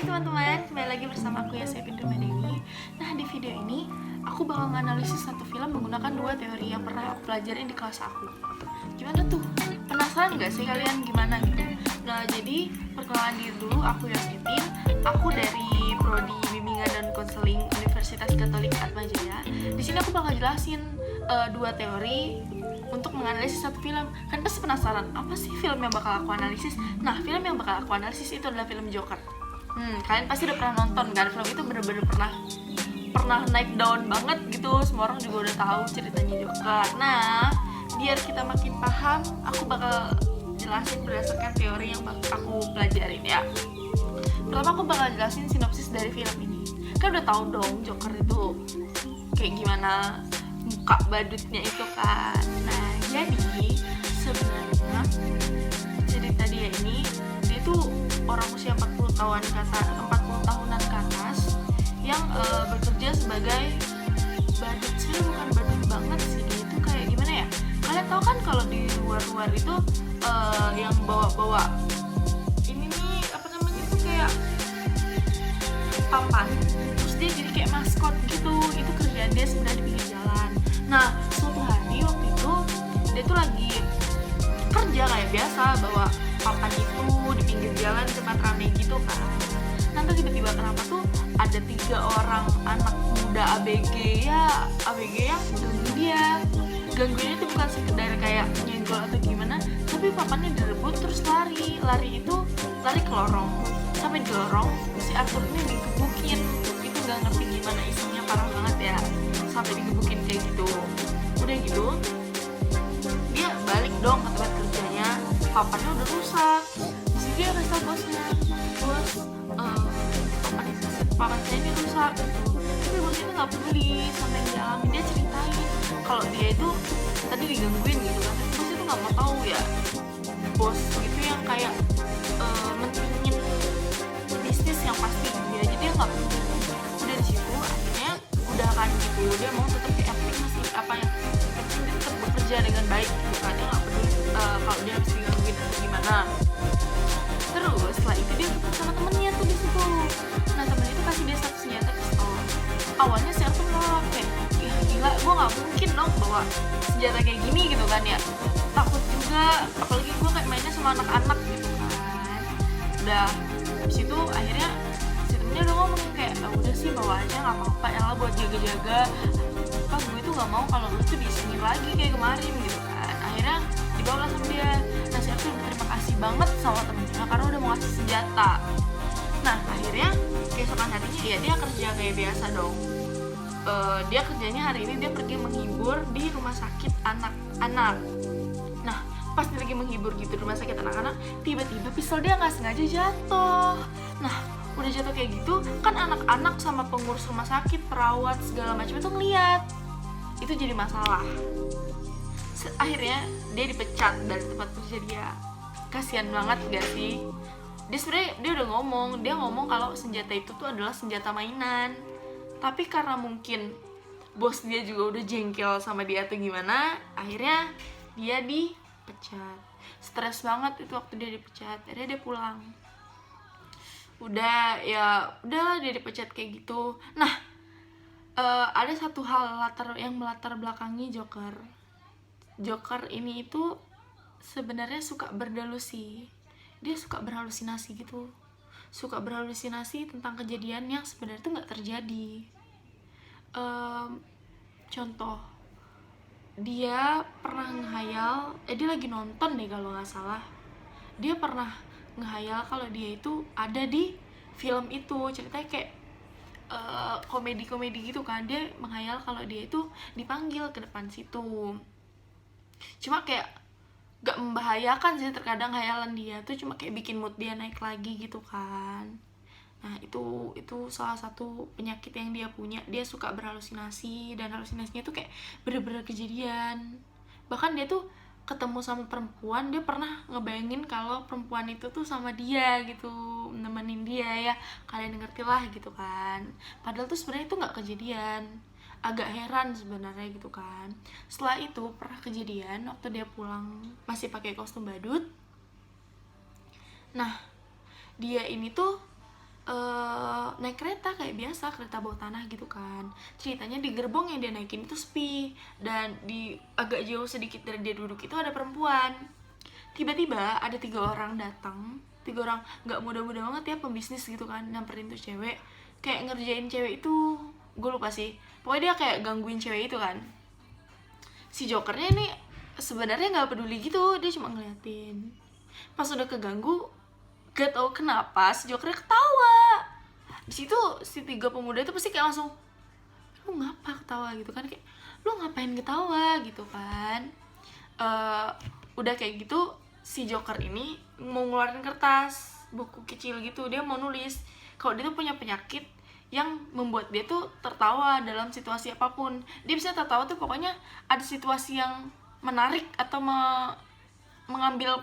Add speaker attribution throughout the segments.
Speaker 1: teman-teman, kembali lagi bersama aku Yasya Dewi. Nah, di video ini aku bakal menganalisis satu film menggunakan dua teori yang pernah aku pelajarin di kelas aku. Gimana tuh? Penasaran gak sih kalian gimana gitu? Nah, jadi perkenalan diri dulu, aku Yasmin. Aku dari Prodi Bimbingan dan Konseling Universitas Katolik Atmajaya. Di sini aku bakal jelasin dua teori untuk menganalisis satu film. Kan pasti penasaran, apa sih film yang bakal aku analisis? Nah, film yang bakal aku analisis itu adalah film Joker. Kalian pasti udah pernah nonton kan? Film itu bener-bener pernah naik daun banget gitu. Semua orang juga udah tahu ceritanya Joker. Nah, biar kita makin paham, aku bakal jelasin berdasarkan teori yang aku pelajarin ya. Pertama aku bakal jelasin sinopsis dari film ini. Kan udah tahu dong Joker itu kayak gimana muka badutnya itu kan. Nah, jadi sebenarnya cerita dia ini, dia tuh orang usia 40 tahunan ke atas yang bekerja sebagai badut. Sebenarnya bukan badut banget sih, dia itu kayak gimana ya? Kalian tahu kan kalau di luar itu yang bawa ini nih apa namanya tuh kayak papan, terus dia jadi kayak maskot gitu. Itu kerjaan dia sebenarnya di pinggir jalan. Nah, suatu hari waktu itu dia tuh lagi kerja kayak biasa, bawa papan itu di pinggir jalan tempat rame gitu kan. Nanti tiba-tiba kenapa tuh ada 3 orang anak muda ABG yang gangguin dia. Gangguinnya itu bukan sekedar kayak nyenggol atau gimana, tapi papannya direbut terus lari ke lorong. Sampai di lorong si Arthur ini digebukin. Itu nggak ngerti gimana, isinya parah banget ya, sampai digebukin kayak gitu. Udah gitu dia balik dong ke tempat kerjanya, papannya udah rusak. Di situ dia kasih tau bosnya, bos, papan saya ini rusak gitu. Tapi bosnya itu nggak peduli sama yang dialami. Dia ceritain kalau dia itu tadi digangguin gitu kan. Bos itu nggak mau tahu ya, bos itu yang kayak mentingin bisnis yang pasti dia, jadi dia nggak peduli. Udah di situ akhirnya udah kan gitu, dia mau tetap kayak masih apa ya, dia tetap bekerja dengan baik gitu kan. Dia nggak peduli kalau dia harus digangguin atau gimana. Terus setelah itu dia ketemu sama temennya tuh di situ. Nah, temennya itu kasih dia satu senjata pistol. Awalnya si Arthur nolak kayak, ih gila, gue nggak mungkin dong bawa senjata kayak gini gitu kan ya. Takut juga, apalagi gue kayak mainnya sama anak-anak gitu kan. Udah habis itu akhirnya si temennya udah ngomong kayak, udah sih bawa aja, nggak apa-apa ya buat jaga-jaga. Pas gue itu nggak mau kalau lu tuh disengin lagi kayak kemarin gitu kan. Akhirnya dibawa sama dia. Nah, si Arthur berterima kasih banget sama temennya karena udah mau ngasih senjata. Nah, akhirnya keesokan harinya ya dia kerja kayak biasa dong. Dia kerjanya hari ini dia pergi menghibur di rumah sakit anak-anak. Nah, pas dia lagi menghibur gitu di rumah sakit anak-anak, tiba-tiba pistol dia nggak sengaja jatuh. Nah, udah jatuh kayak gitu kan, anak-anak sama pengurus rumah sakit, perawat segala macam itu ngeliat. Itu jadi masalah. Akhirnya dia dipecat dari tempat kerja dia. Kasian banget gak sih? Dia udah ngomong kalau senjata itu tuh adalah senjata mainan. Tapi karena mungkin bos dia juga udah jengkel sama dia atau gimana, akhirnya dia dipecat. Stres banget itu waktu dia dipecat. Akhirnya dia pulang. Udah dia dipecat kayak gitu. Nah, ada satu hal yang melatar belakangi Joker. Joker ini itu sebenarnya suka berdelusi. Dia suka berhalusinasi gitu. Suka berhalusinasi tentang kejadian yang sebenarnya itu nggak terjadi. Contoh, dia pernah ngehayal, dia lagi nonton deh kalau nggak salah. Dia pernah ngehayal kalau dia itu ada di film itu. Ceritanya kayak komedi-komedi gitu kan. Dia menghayal kalau dia itu dipanggil ke depan situ. Cuma kayak gak membahayakan sih, terkadang hayalan dia tuh cuma kayak bikin mood dia naik lagi gitu kan. Nah, itu salah satu penyakit yang dia punya. Dia suka berhalusinasi, dan halusinasinya tuh kayak bener-bener kejadian. Bahkan dia tuh ketemu sama perempuan, dia pernah ngebayangin kalau perempuan itu tuh sama dia gitu, nemenin dia ya, kalian ngerti lah gitu kan. Padahal tuh sebenarnya itu nggak kejadian. Agak heran sebenarnya gitu kan. Setelah itu pernah kejadian waktu dia pulang masih pakai kostum badut. Nah, dia ini tuh naik kereta kayak biasa, kereta bawah tanah gitu kan. Ceritanya di gerbong yang dia naikin itu sepi, dan di agak jauh sedikit dari dia duduk itu ada perempuan. Tiba-tiba ada 3 orang datang, 3 orang nggak muda-muda banget ya, pembisnis gitu kan, nyamperin tuh cewek, kayak ngerjain cewek itu, gue lupa sih, pokoknya dia kayak gangguin cewek itu kan. Si Jokernya ini sebenarnya nggak peduli gitu, dia cuma ngeliatin. Pas udah keganggu, gak tau kenapa si Jokernya ketawa. Di situ si 3 pemuda itu pasti kayak langsung, lu ngapa ketawa gitu kan, kayak lu ngapain ketawa gitu kan. Udah kayak gitu si Joker ini mau ngeluarin kertas, buku kecil gitu, dia mau nulis kalau dia tuh punya penyakit yang membuat dia tuh tertawa dalam situasi apapun. Dia bisa tertawa tuh pokoknya ada situasi yang menarik atau mengambil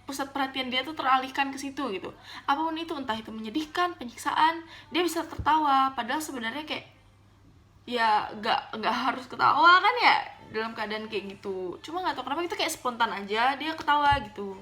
Speaker 1: pusat perhatian dia tuh teralihkan ke situ gitu. Apapun itu, entah itu menyedihkan, penyiksaan, dia bisa tertawa. Padahal sebenarnya kayak ya nggak harus ketawa kan ya dalam keadaan kayak gitu. Cuma nggak tahu kenapa itu kayak spontan aja dia ketawa gitu.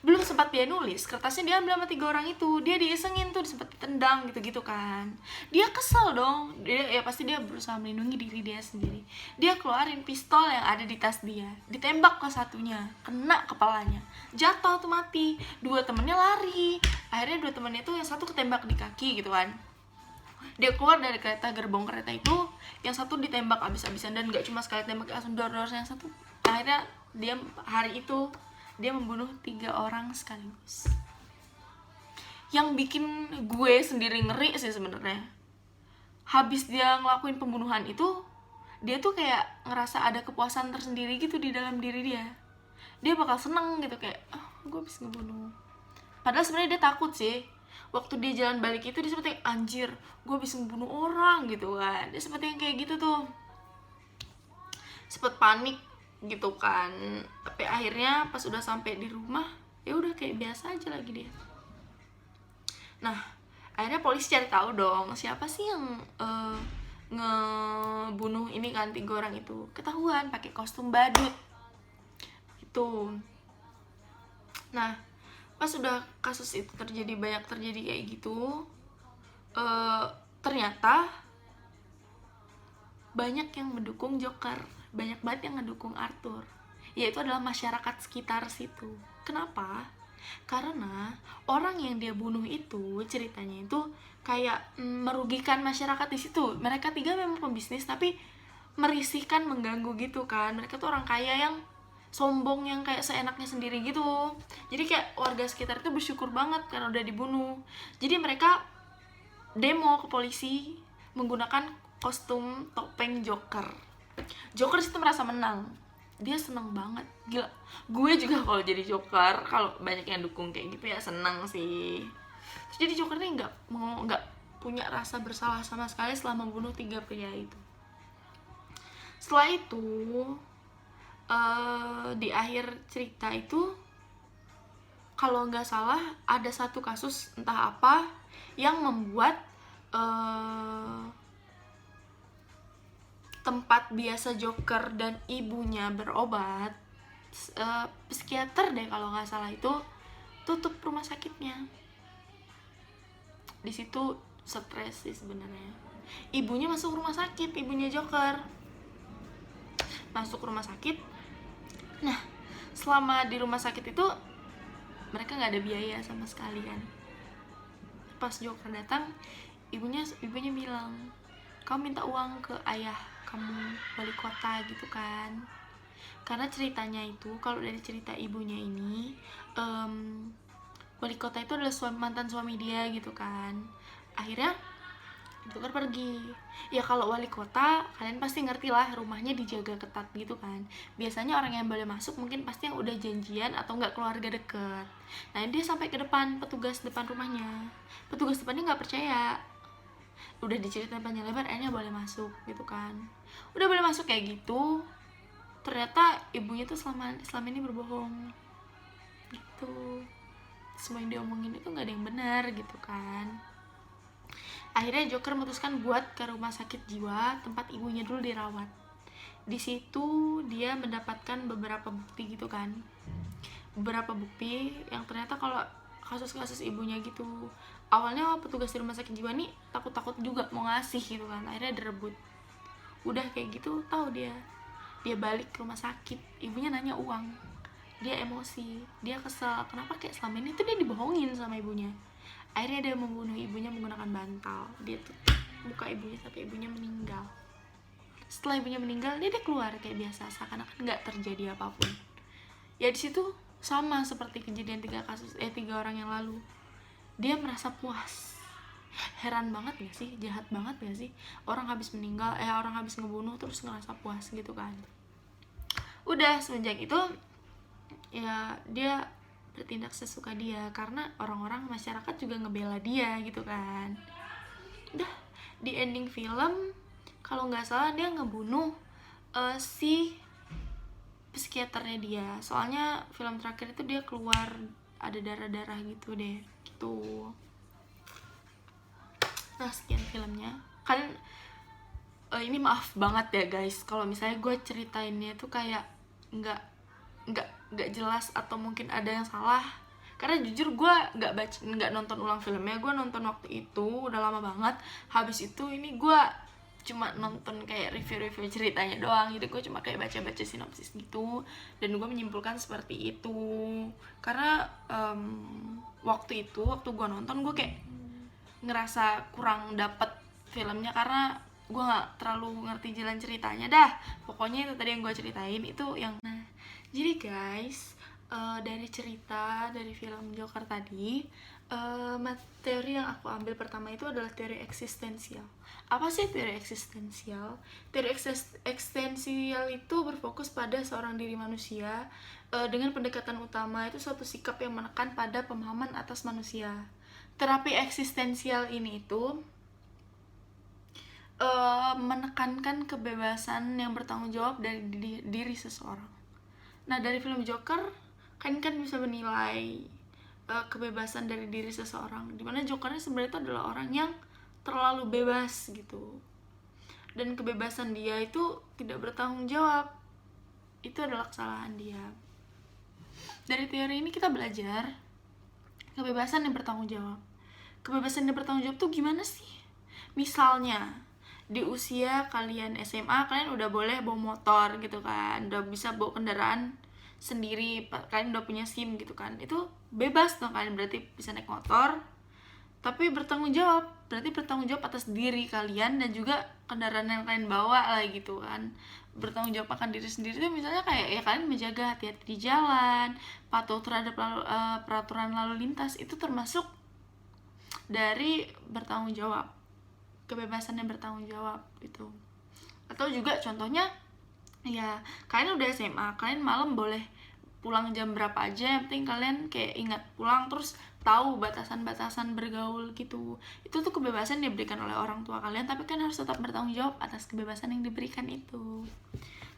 Speaker 1: Belum sempat dia nulis, kertasnya diambil sama 3 orang itu, dia diisengin tuh, sempat ditendang gitu-gitu kan. Dia kesel dong, ya pasti dia berusaha melindungi diri dia sendiri. Dia keluarin pistol yang ada di tas dia, ditembak ke satunya, kena kepalanya, jatuh tuh mati. 2 temennya lari, akhirnya 2 temennya tuh yang satu ketembak di kaki gitu kan. Dia keluar dari kereta, gerbong kereta itu, yang satu ditembak abis-abisan, dan gak cuma sekali tembak, langsung dor-dor yang satu. Akhirnya dia hari itu dia membunuh 3 orang sekaligus. Yang bikin gue sendiri ngeri sih sebenarnya, habis dia ngelakuin pembunuhan itu, dia tuh kayak ngerasa ada kepuasan tersendiri gitu di dalam diri dia. Dia bakal seneng gitu, kayak gue bisa ngebunuh. Padahal sebenarnya dia takut sih. Waktu dia jalan balik itu dia seperti anjir, gue bisa ngebunuh orang gitu kan. Dia seperti yang kayak gitu tuh, sempet panik gitu kan. Tapi akhirnya pas udah sampai di rumah, ya udah kayak biasa aja lagi dia. Nah, akhirnya polisi cari tahu dong siapa sih yang ngebunuh ini kan 3 orang itu. Ketahuan pakai kostum badut itu. Nah, pas udah kasus itu banyak terjadi kayak gitu, ternyata banyak yang mendukung Joker, banyak banget yang ngedukung Arthur, yaitu adalah masyarakat sekitar situ. Kenapa? Karena orang yang dia bunuh itu ceritanya itu kayak merugikan masyarakat di situ. Mereka 3 memang pembisnis tapi merisihkan, mengganggu gitu kan. Mereka tuh orang kaya yang sombong, yang kayak seenaknya sendiri gitu. Jadi kayak warga sekitar itu bersyukur banget karena udah dibunuh. Jadi mereka demo ke polisi menggunakan kostum topeng Joker. Joker situ merasa menang, dia seneng banget, gila. Gue juga kalau jadi Joker, kalau banyak yang dukung kayak gitu ya seneng sih. Terus jadi Joker ini nggak punya rasa bersalah sama sekali setelah membunuh 3 pria itu. Setelah itu di akhir cerita itu, kalau nggak salah ada satu kasus entah apa yang membuat tempat biasa Joker dan ibunya berobat, psikiater deh kalau nggak salah, itu tutup rumah sakitnya. Di situ stres sih sebenarnya. Ibunya masuk rumah sakit, ibunya Joker masuk rumah sakit. Nah, selama di rumah sakit itu mereka nggak ada biaya sama sekali kan. Pas Joker datang, ibunya bilang, kamu minta uang ke ayah kamu, wali kota gitu kan. Karena ceritanya itu, kalau dari cerita ibunya ini, wali kota itu adalah mantan suami dia gitu kan. Akhirnya Joker pergi. Ya kalau wali kota, kalian pasti ngerti lah, rumahnya dijaga ketat gitu kan. Biasanya orang yang boleh masuk mungkin pasti yang udah janjian atau nggak keluarga deket. Nah dia sampai ke depan, petugas depan rumahnya, petugas depannya nggak percaya. Udah diceritain panjang lebar, akhirnya boleh masuk gitu kan. Udah boleh masuk kayak gitu, ternyata ibunya tuh selama ini berbohong gitu. Semua yang diomongin itu nggak ada yang benar gitu kan. Akhirnya Joker memutuskan buat ke rumah sakit jiwa tempat ibunya dulu dirawat. Di situ dia mendapatkan beberapa bukti gitu kan, beberapa bukti yang ternyata kalau kasus-kasus ibunya gitu awalnya petugas di rumah sakit jiwa nih takut-takut juga mau ngasih gitu kan, akhirnya direbut. Udah kayak gitu tahu dia balik ke rumah sakit, ibunya nanya uang, dia emosi, dia kesel, kenapa kayak selama ini tuh dia dibohongin sama ibunya. Akhirnya dia membunuh ibunya menggunakan bantal, dia tutup muka ibunya sampai ibunya meninggal. Setelah ibunya meninggal dia keluar kayak biasa, seakan-akan nggak terjadi apapun. Ya di situ sama seperti kejadian 3 orang yang lalu, dia merasa puas. Heran banget gak sih, jahat banget gak sih orang habis meninggal, orang habis ngebunuh terus ngerasa puas gitu kan. Udah semenjak itu ya dia bertindak sesuka dia karena orang-orang masyarakat juga ngebela dia gitu kan. Udah di ending film kalau nggak salah dia ngebunuh si psikiaternya dia, soalnya film terakhir itu dia keluar ada darah-darah gitu deh gitu. Nah sekian filmnya kan. Ini maaf banget ya guys kalau misalnya gue ceritainnya tuh kayak nggak jelas atau mungkin ada yang salah, karena jujur gue nggak nonton ulang filmnya, gue nonton waktu itu udah lama banget. Habis itu ini gue cuma nonton kayak review ceritanya doang gitu, gue cuma kayak baca sinopsis gitu dan gue menyimpulkan seperti itu. Karena waktu gue nonton gue kayak ngerasa kurang dapet filmnya karena gue nggak terlalu ngerti jalan ceritanya dah. Pokoknya itu tadi yang gue ceritain itu yang. Nah jadi guys, dari cerita dari film Joker tadi, materi yang aku ambil pertama itu adalah teori eksistensial. Apa sih teori eksistensial? Teori eksistensial itu berfokus pada seorang diri manusia, dengan pendekatan utama itu suatu sikap yang menekan pada pemahaman atas manusia. Terapi eksistensial ini itu menekankan kebebasan yang bertanggung jawab dari diri seseorang. Nah dari film Joker kan bisa menilai kebebasan dari diri seseorang, dimana Jokernya sebenarnya itu adalah orang yang terlalu bebas gitu, dan kebebasan dia itu tidak bertanggung jawab, itu adalah kesalahan dia. Dari teori ini kita belajar kebebasan yang bertanggung jawab. Kebebasan yang bertanggung jawab tuh gimana sih? Misalnya di usia kalian SMA, kalian udah boleh bawa motor gitu kan, udah bisa bawa kendaraan sendiri, kalian udah punya SIM gitu kan, itu bebas dong kalian, berarti bisa naik motor tapi bertanggung jawab, berarti bertanggung jawab atas diri kalian dan juga kendaraan yang kalian bawa lah gitu kan. Bertanggung jawab akan diri sendiri itu misalnya kayak ya kalian menjaga hati-hati di jalan, patuh terhadap peraturan lalu lintas, itu termasuk dari bertanggung jawab, kebebasan yang bertanggung jawab itu. Atau juga contohnya ya kalian udah SMA, kalian malam boleh pulang jam berapa aja, yang penting kalian kayak ingat pulang, terus tahu batasan-batasan bergaul gitu. Itu tuh kebebasan yang diberikan oleh orang tua kalian, tapi kan harus tetap bertanggung jawab atas kebebasan yang diberikan itu.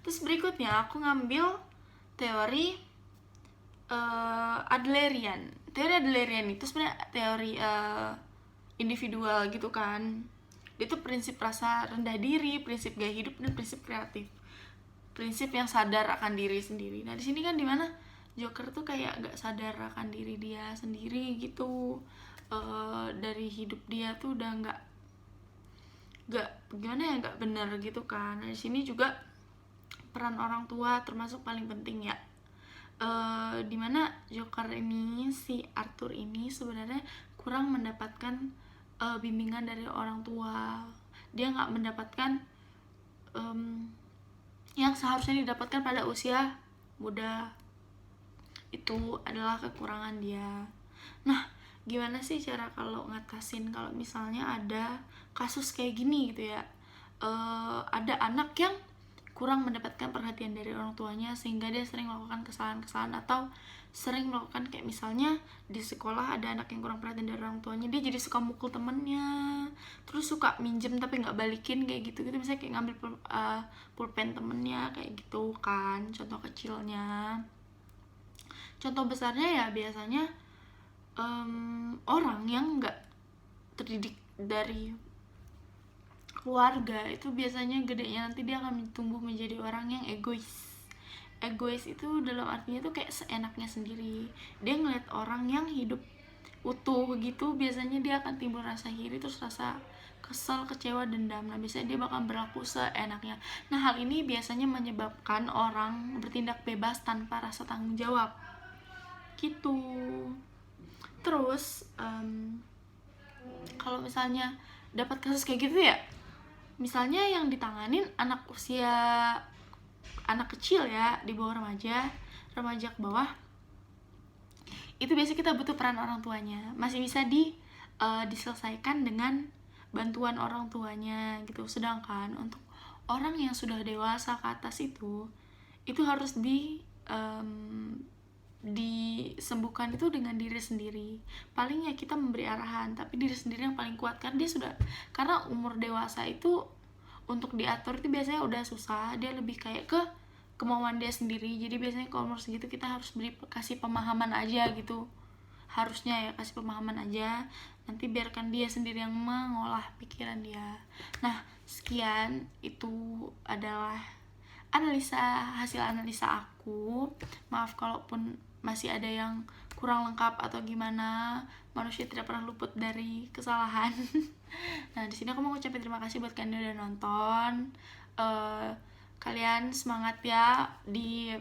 Speaker 1: Terus berikutnya aku ngambil teori Adlerian. Teori Adlerian itu sebenarnya teori individual gitu kan. Dia tuh prinsip rasa rendah diri, prinsip gaya hidup, dan prinsip kreatif. Prinsip yang sadar akan diri sendiri. Nah di sini kan dimana Joker tuh kayak gak sadar akan diri dia sendiri gitu. Dari hidup dia tuh udah gak gimana ya, gak bener gitu kan. Nah di sini juga peran orang tua termasuk paling penting ya. Dimana Joker ini, si Arthur ini sebenarnya kurang mendapatkan bimbingan dari orang tua. Dia gak mendapatkan yang seharusnya didapatkan pada usia muda. Itu adalah kekurangan dia. Nah gimana sih cara kalau ngatasin kalau misalnya ada kasus kayak gini gitu ya, ada anak yang kurang mendapatkan perhatian dari orang tuanya sehingga dia sering melakukan kesalahan-kesalahan, atau sering melakukan kayak misalnya di sekolah ada anak yang kurang perhatian dari orang tuanya, dia jadi suka mukul temennya, terus suka minjem tapi nggak balikin kayak gitu misalnya kayak ngambil pulpen temennya kayak gitu kan, contoh kecilnya. Contoh besarnya ya biasanya orang yang nggak terdidik dari keluarga itu biasanya gedenya nanti dia akan tumbuh menjadi orang yang egois. Egois itu dalam artinya tuh kayak seenaknya sendiri. Dia ngeliat orang yang hidup utuh gitu, biasanya dia akan timbul rasa iri, terus rasa kesel, kecewa, dendam. Nah biasanya dia bakal berlaku seenaknya. Nah hal ini biasanya menyebabkan orang bertindak bebas tanpa rasa tanggung jawab gitu. Terus kalau misalnya dapat kasus kayak gitu ya, misalnya yang ditanganin anak kecil ya, di bawah remaja ke bawah, itu biasanya kita butuh peran orang tuanya, masih bisa diselesaikan dengan bantuan orang tuanya gitu. Sedangkan untuk orang yang sudah dewasa ke atas itu harus disembuhkan itu dengan diri sendiri. Paling ya kita memberi arahan, tapi diri sendiri yang paling kuat, kan dia sudah, karena umur dewasa itu untuk diatur itu biasanya udah susah, dia lebih kayak ke kemauan dia sendiri. Jadi biasanya kalau umur segitu kita harus kasih pemahaman aja gitu, harusnya ya kasih pemahaman aja, nanti biarkan dia sendiri yang mengolah pikiran dia. Nah sekian, itu adalah hasil analisa aku. Maaf kalaupun masih ada yang kurang lengkap atau gimana, manusia tidak pernah luput dari kesalahan. Nah di sini aku mau ngucapin terima kasih buat kalian yang udah nonton. Kalian semangat ya di